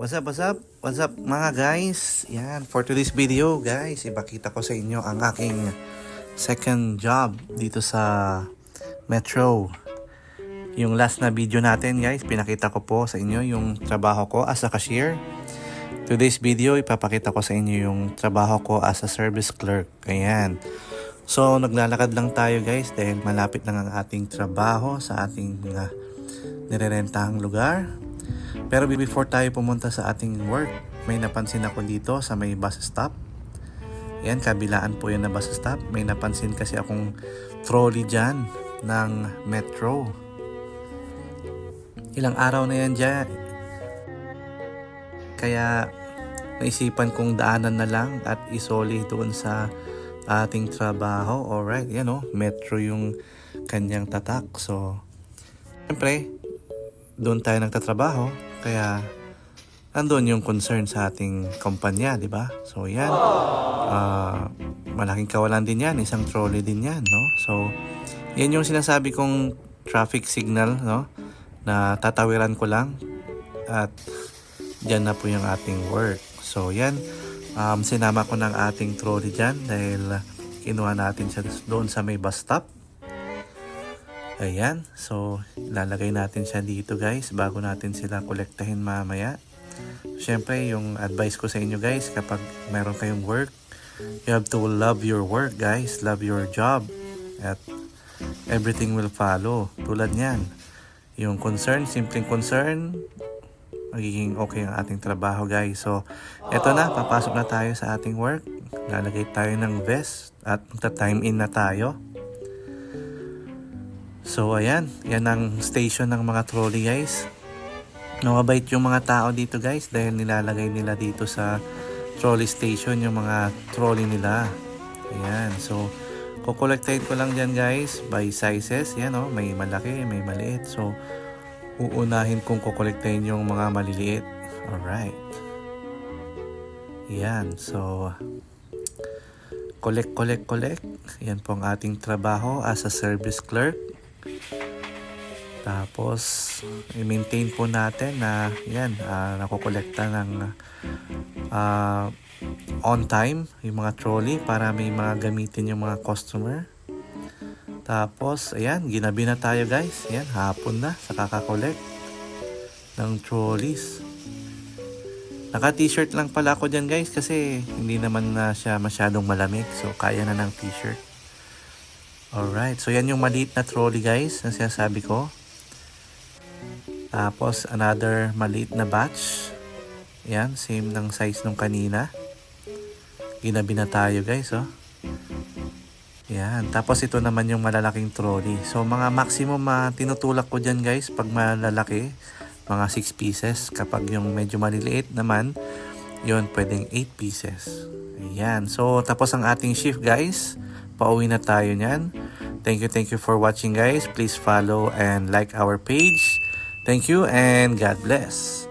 What's up, what's up? What's up mga guys? Yan, for today's video guys, ipakita ko sa inyo ang aking second job dito sa Metro. Yung last na video natin guys, pinakita ko po sa inyo yung trabaho ko as a cashier. Today's video, ipapakita ko sa inyo yung trabaho ko as a service clerk. Ayan. So, naglalakad lang tayo guys dahil malapit lang ang ating trabaho sa ating nirerentahang lugar. Pero before tayo pumunta sa ating work, may napansin ako dito sa may bus stop. Yan, kabilaan po yun na bus stop. May napansin kasi akong trolley dyan ng Metro. Ilang araw na yan dyan. Kaya naisipan kong daanan na lang at isoli doon sa ating trabaho. Alright, yan o, Metro yung kanyang tatak. So, siyempre, doon tayo nagtatrabaho. Kaya, andun yung concern sa ating kumpanya, di ba? So, yan. Malaking kawalan din yan. Isang trolley din yan, no? So, yan yung sinasabi kong traffic signal, no? Na tatawiran ko lang. At, dyan na po yung ating work. So, yan. Sinama ko ng ating trolley dyan dahil kinuha natin siya doon sa may bus stop. Ayan. So, lalagay natin siya dito guys bago natin sila kolektahin mamaya. Siyempre, yung advice ko sa inyo guys, kapag meron kayong work, you have to love your work guys. Love your job. At everything will follow. Tulad niyan. Yung concern, simpleng concern, magiging okay ang ating trabaho guys. So, eto na, papasok na tayo sa ating work. Lalagay tayo ng vest at magta-time in na tayo. So, ayan. Yan ang station ng mga trolley guys. Nakabait yung mga tao dito guys dahil nilalagay nila dito sa trolley station yung mga trolley nila. Ayan. So, kukolektahin ko lang dyan guys by sizes. Yan o, may malaki, may maliit. So, uunahin kong kukolektahin yung mga maliliit. Alright. Yan. So, collect. Yan po ang ating trabaho as a service clerk. Tapos, i-maintain po natin na yan, nakukolekta ng on time yung mga trolley para may mga gamitin yung mga customer. Tapos, ayan, ginabi na tayo guys. Ayan, hapon na sa kakakolekt ng trolleys. Naka-t-shirt lang pala ako dyan guys kasi hindi naman na siya masyadong malamig. So, kaya na ng t-shirt. Alright, so yan yung maliit na trolley guys na sinasabi ko. Tapos, another maliit na batch. Yan, same ng size nung kanina. Ginabi na tayo guys, oh. Yan. Tapos ito naman yung malalaking trolley. So mga maximum tinutulak ko dyan guys pag malalaki, mga 6 pieces. Kapag yung medyo maliliit naman, yun pwedeng 8 pieces. Ayan. So tapos ang ating shift guys. Pauwi na tayo nyan. Thank you for watching guys. Please follow and like our page. Thank you and God bless.